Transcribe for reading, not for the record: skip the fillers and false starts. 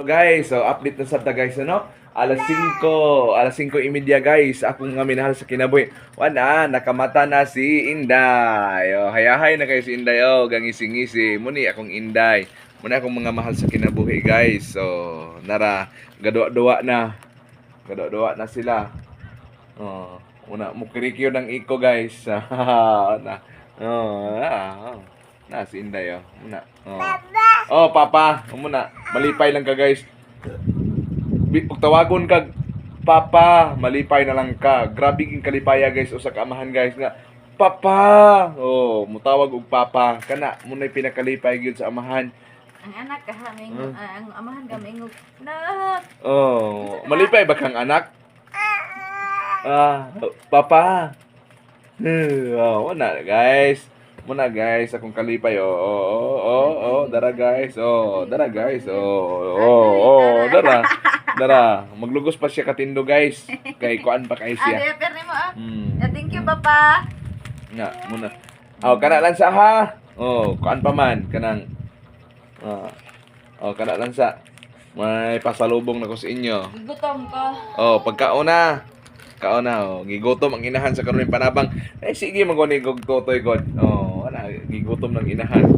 guys, so update na sa ta guys ano. Alas 5:30 guys, akong nga minahal sa kinabuhi. Wala, nakamata na si Inday. Oh, hayahay na kayo si Inday oh, gangisi-ngisi. Muni akong Inday. Muni akong mga mahal sa kinabuhi guys. So, nara gadwa-dwa na. Gadwa-dwa na sila. Oh, una mukirikyo ng iko guys. na. Na si Inday oh. Muna. Oh, papa, muna. Malipay lang ka guys. Pag tawagon kag papa, malipay na lang ka. Grabe king kalipaya guys o sa kaamahan guys nga. Papa. Oh, mutawag og papa. Kana mo na pinakalipay gyud sa amahan. Ang anak kahaming, ang amahan kaming na. Oh, malipay ba kang anak? Papa. Oh, wala guys. Muna guys, akong kalipay. Dara guys. Dara guys. Dara. Maglugos pa siya katindo guys. Kay kuan pa kay siya. Pero mo thank you papa. Nga, muna. Kana lang sa ha. Kuan pa man kanang kana lang sa. May pasalubong na ko sa inyo. Gutom ko. Pagkauna. Gigutom ang inahan sa karon panabang. Sige magoni gog totoy god. Wala gigutom ng inahan.